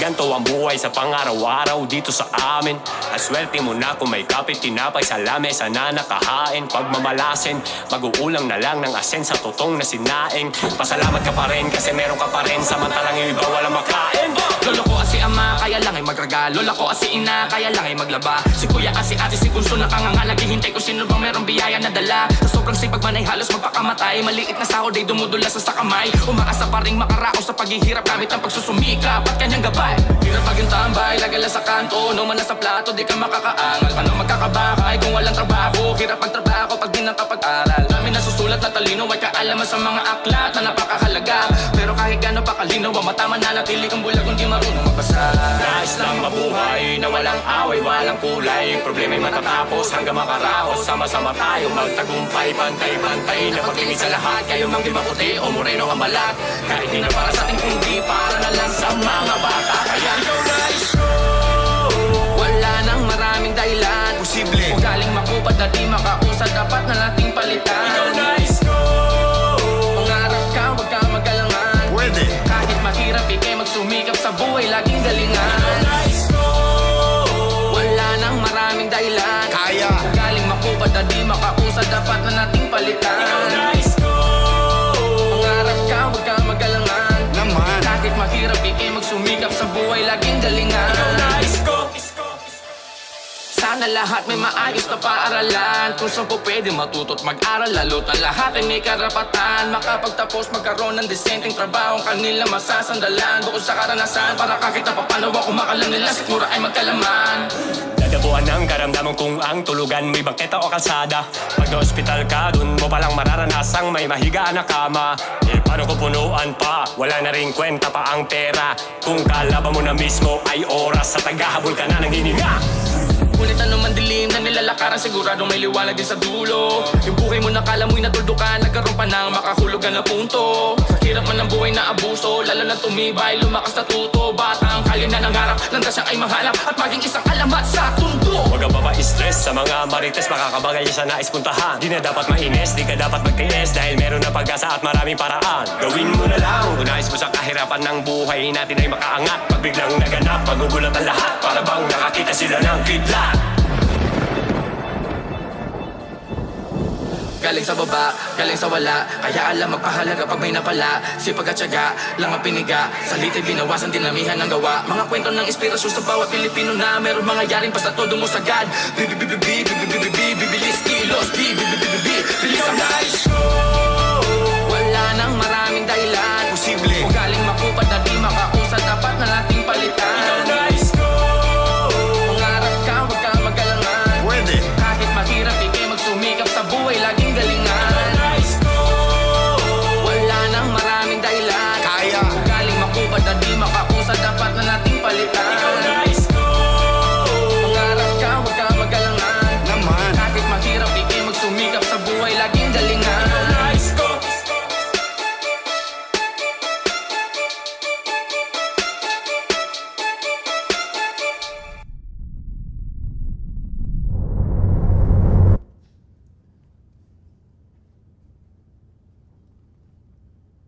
ganto ang buhay sa pang-araw-araw dito sa amin. Aswerte mo na kung may kapit tinapay sa lamesa na nakahain. Pagmamalasin, mag-uulang na lang ng asen sa totong na sinaing. Pasalamat ka pa rin kasi meron ka pa rin, samantalang yung iba walang makain. Lolo ko asi ama, kaya lang ay magregalo. Lola ko asi ina, kaya lang ay maglaba. Si kuya asi ate, si bunso nakanganga. Naghihintay ko sino bang merong biyaya na dala. Sa sobrang sipag man ay halos magpakamatay. Maliit na sahod ay dumudula sa sakamay. Umaasa pa ring makaraos sa paghihirap gamit ang pagsusumikap at kanyang gabay. Hirap maging tambay, lagala sa kanto. No man na sa plato, di ka makakaangal. Paano magkakabakay kung walang trabaho? Hirap magtrabaho pag di nakapag-aral. Dami nasusulat na talino ay kaalaman sa mga aklat na napakahalaga. Pero kahit gano'n pa kalino, matama na natili kang bulag kung di marunong magbasa. Nais lang mabuhay na walang away, walang kulay. Problema'y matatapos hanggang makaraos. Sama-sama tayo magtagumpay, pantay-pantay na pag-ibig sa lahat. Kayo mang di maputi o moreno ang balat. Kahit di na para sa ating kundi para na lang sa mga bata. Kaya ikaw nais ko, Wala nang maraming dahilan. Posible. Kung galing makupad na di makausad, dapat na nating palitan. ikaw nais ko. Mangarap ka, huwag kang magalangan. Pwede. Kahit mahirap, ikay magsumikap sa buhay, laging galingan. Nais ko. Wala nang maraming dahilan. Kaya. Kung galing makupad na di makausad, dapat na nating palitan. Nais ko. Mangarap ka, huwag kang magalangan. Naman. Kahit mahirap, ikay magsumikap sa buhay, laging galingan. Nais ko. Sana lahat may maayos na paaralan. Kung saan po pwede matuto't mag-aral, lalo't na lahat ay may karapatan. Makapagtapos magkaroon ng disenteng trabaho, ang kanila masasandalan. Bukod sa karanasan, para kahit na papano ako makalam nila, siguro ay magkalaman. Dadabuhan ng karamdaman kung ang tulugan may bangketa o kalsada. Pag na-hospital ka, dun mo palang mararanasang may mahigaan na kama. Eh paano ko punuan pa? Wala na rin kwenta pa ang pera. Kung kalaban mo na mismo ay oras sa tagahabol ka na ng hininga. Ngunit anong mandilim na nilalakaran, siguradong may liwanag din sa dulo. Yung buhay mo nakala mo'y natuldukan, nagkaroon pa ng makahulugan na punto. Sa hirap man ng buhay na abuso, lalo na tumibay, lumakas na tuto. Batang kalye na nangarap, landas ay mahanap at maging isang alamat sa tundo. Huwag kang stress sa mga marites, makakabagay sa nais puntahan. Di na dapat mainis, di ka dapat magtiis, dahil meron na pag-asa at maraming paraan. Gawin mo na lang, kung nais mo sa kahirapan ng buhay natin ay makaangat. Pag biglang naganap, magugulat ang lahat, para bang nakakita sila ng kidlat. Galing sa baba, galing sa wala, kaya alam magpahalaga pag may napala. Sipag at tiyaga, lang ang piniga, salita'y binawasan, dinamihan ng gawa. Mga kwento ng inspirasyon sa bawat Pilipino na meron mga yaring basta todo mo sagad. Bibilis kilos, bilis ang nais ko. Wala nang maraming dahilan. Posible. Kung galing makupad na